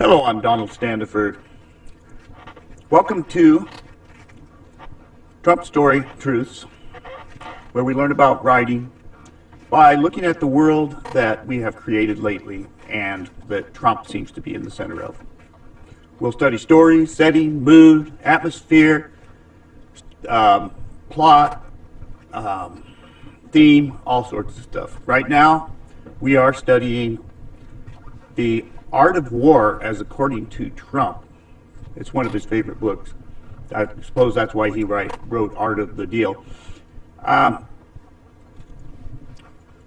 Hello, I'm Donald Standeford. Welcome to Trump Story Truths, where we learn about writing by looking at the world that we have created lately and that Trump seems to be in the center of. We'll study story, setting, mood, atmosphere, plot, theme, all sorts of stuff. Right now, we are studying The Art of War as According to Trump. It's one of his favorite books. I suppose that's why he wrote Art of the Deal.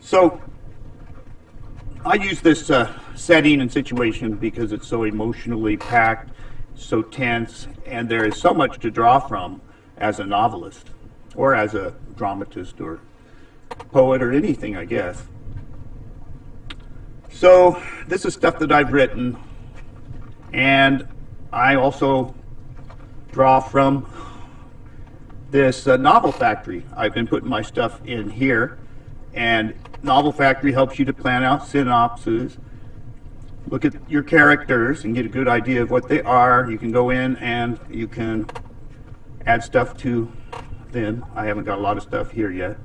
So I use this setting and situation because it's so emotionally packed, so tense, and there is so much to draw from as a novelist, or as a dramatist, or poet, or anything, I guess. So this is stuff that I've written, and I also draw from this Novel Factory. I've been putting my stuff in here, and Novel Factory helps you to plan out synopses, look at your characters and get a good idea of what they are. You can go in and you can add stuff to them. I haven't got a lot of stuff here yet.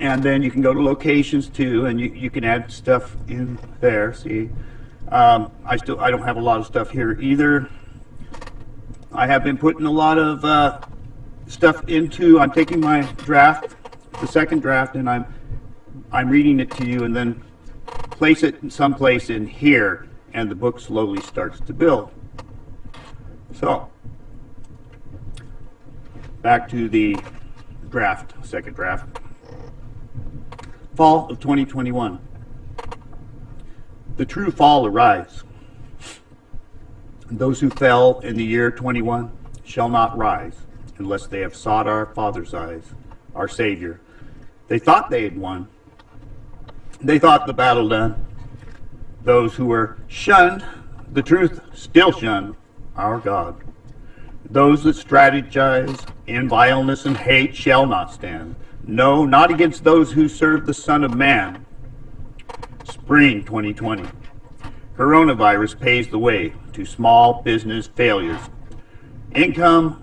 And then you can go to locations too, and you can add stuff in there. See, I don't have a lot of stuff here either. I have been putting a lot of stuff into. I'm taking my draft, the second draft, and I'm reading it to you, and then place it in someplace in here, and the book slowly starts to build. So back to the draft, second draft. Fall of 2021. The true fall arrives. Those who fell in the year 21 shall not rise unless they have sought our Father's eyes, our Savior. They thought they had won. They thought the battle done. Those who were shunned, the truth still shun our God. Those that strategize in vileness and hate shall not stand. No, not against those who serve the Son of Man. Spring 2020. Coronavirus paves the way to small business failures. Income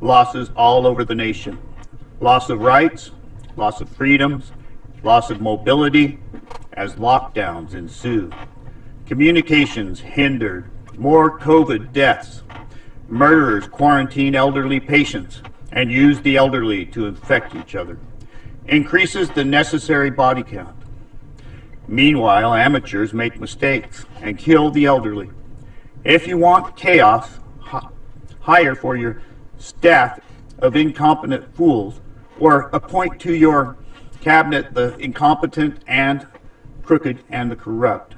losses all over the nation. Loss of rights, loss of freedoms, loss of mobility as lockdowns ensue. Communications hindered. More COVID deaths. Murderers quarantine elderly patients and use the elderly to infect each other. Increases the necessary body count. Meanwhile, amateurs make mistakes and kill the elderly. If you want chaos, hire for your staff of incompetent fools, or appoint to your cabinet the incompetent and crooked and the corrupt.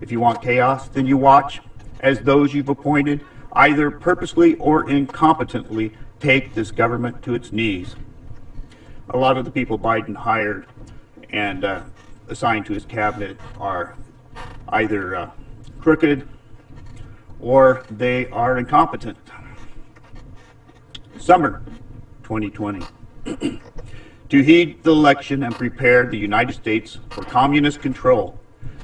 If you want chaos, then you watch as those you've appointed, either purposely or incompetently, take this government to its knees. A lot of the people Biden hired and assigned to his cabinet are either crooked or they are incompetent. Summer 2020. To heed the election and prepare the United States for communist control,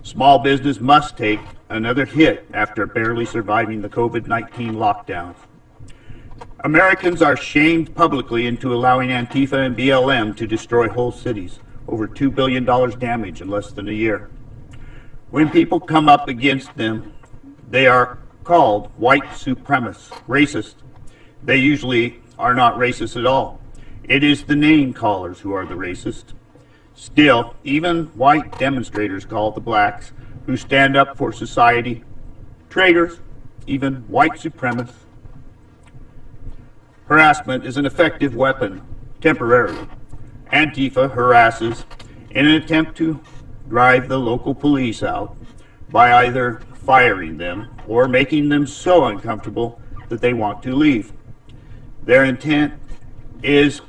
small business must take another hit after barely surviving the COVID-19 lockdowns. Americans are shamed publicly into allowing Antifa and BLM to destroy whole cities. Over $2 billion damage in less than a year. When people come up against them, they are called white supremacists, racist. They usually are not racist at all. It is the name callers who are the racist. Still, even white demonstrators call the blacks who stand up for society traitors, even white supremacists. Harassment is an effective weapon, temporarily. Antifa harasses in an attempt to drive the local police out by either firing them or making them so uncomfortable that they want to leave. Their intent is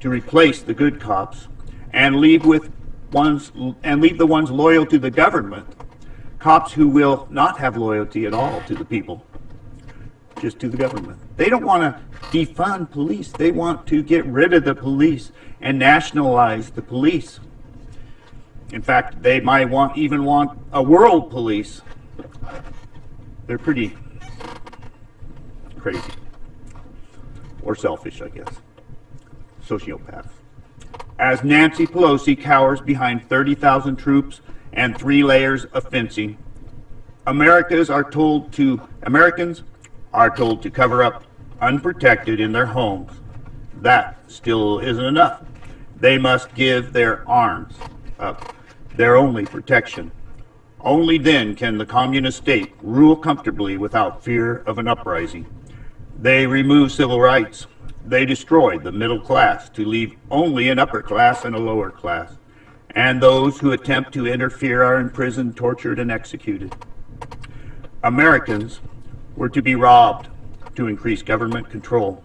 to replace the good cops and leave the ones loyal to the government, cops who will not have loyalty at all to the people, just to the government. They don't want to defund police. They want to get rid of the police and nationalize the police. In fact, they might even want a world police. They're pretty crazy. Or selfish, I guess. Sociopaths. As Nancy Pelosi cowers behind 30,000 troops and 3 layers of fencing, Americans are told to cover up unprotected in their homes. That still isn't enough. They must give their arms up, their only protection. Only then can the communist state rule comfortably without fear of an uprising. They remove civil rights. They destroy the middle class to leave only an upper class and a lower class. And those who attempt to interfere are imprisoned, tortured, and executed. Americans were to be robbed to increase government control.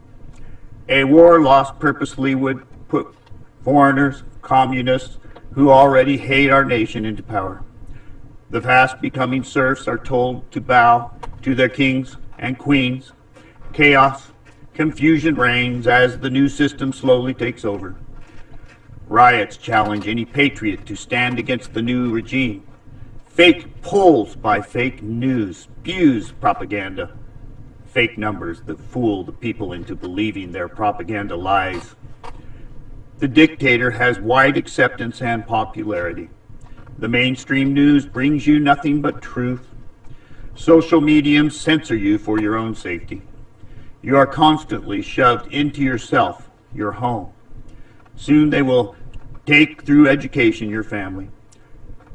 A war lost purposely would put foreigners, communists, who already hate our nation into power. The fast becoming serfs are told to bow to their kings and queens. Chaos, confusion reigns as the new system slowly takes over. Riots challenge any patriot to stand against the new regime. Fake polls by fake news spews propaganda. Fake numbers that fool the people into believing their propaganda lies. The dictator has wide acceptance and popularity. The mainstream news brings you nothing but truth. Social mediums censor you for your own safety. You are constantly shoved into yourself, your home. Soon they will take through education your family.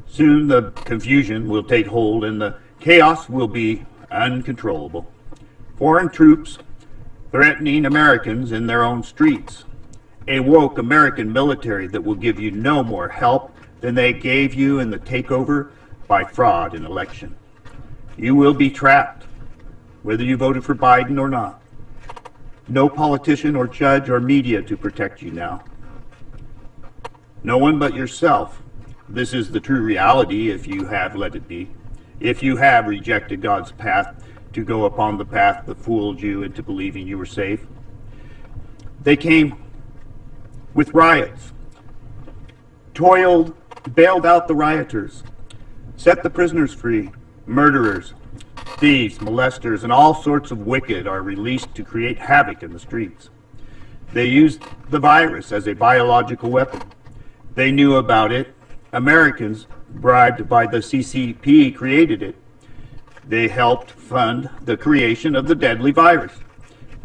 Soon the confusion will take hold and the chaos will be uncontrollable. Foreign troops threatening Americans in their own streets. A woke American military that will give you no more help than they gave you in the takeover by fraud in election. You will be trapped, whether you voted for Biden or not. No politician or judge or media to protect you now. No one but yourself. This is the true reality if you have let it be. If you have rejected God's path to go upon the path that fooled you into believing you were safe. They came with riots, bailed out the rioters, set the prisoners free. Murderers, thieves, molesters, and all sorts of wicked are released to create havoc in the streets. They used the virus as a biological weapon. They knew about it. Americans, bribed by the CCP, created it. They helped fund the creation of the deadly virus.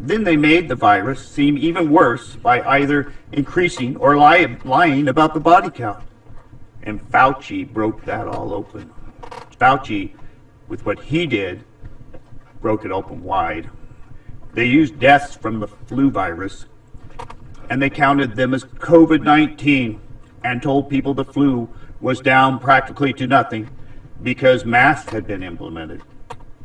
Then they made the virus seem even worse by either increasing or lying about the body count. And Fauci broke that all open. Fauci, with what he did, broke it open wide. They used deaths from the flu virus, and they counted them as COVID-19 and told people the flu was down practically to nothing because masks had been implemented.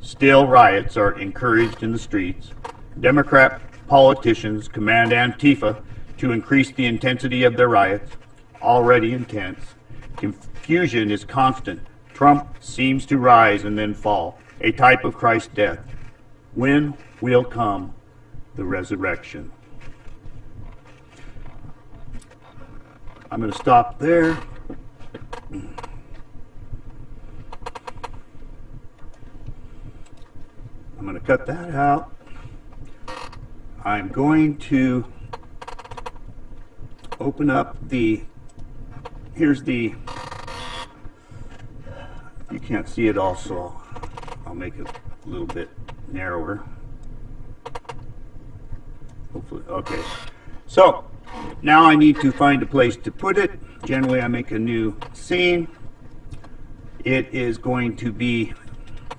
Still, riots are encouraged in the streets. Democrat politicians command Antifa to increase the intensity of their riots, already intense. Confusion is constant. Trump seems to rise and then fall, a type of Christ's death. When will come the resurrection? I'm going to stop there. I'm going to cut that out. I'm going to open up here's the, you can't see it all, so I'll make it a little bit narrower. Hopefully, okay. So, now I need to find a place to put it. Generally, I make a new scene. It is going to be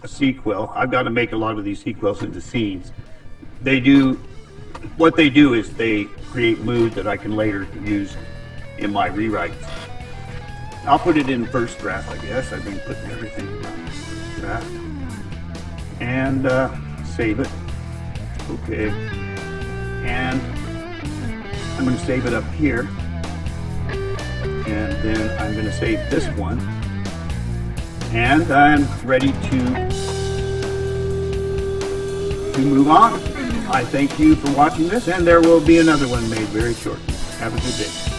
a sequel. I've got to make a lot of these sequels into scenes. What they do is they create mood that I can later use in my rewrites. I'll put it in first draft, I guess. I've been putting everything in draft. And save it. Okay. And I'm going to save it up here. And then I'm going to save this one. And I'm ready to move on. I thank you for watching this, and there will be another one made very shortly. Have a good day.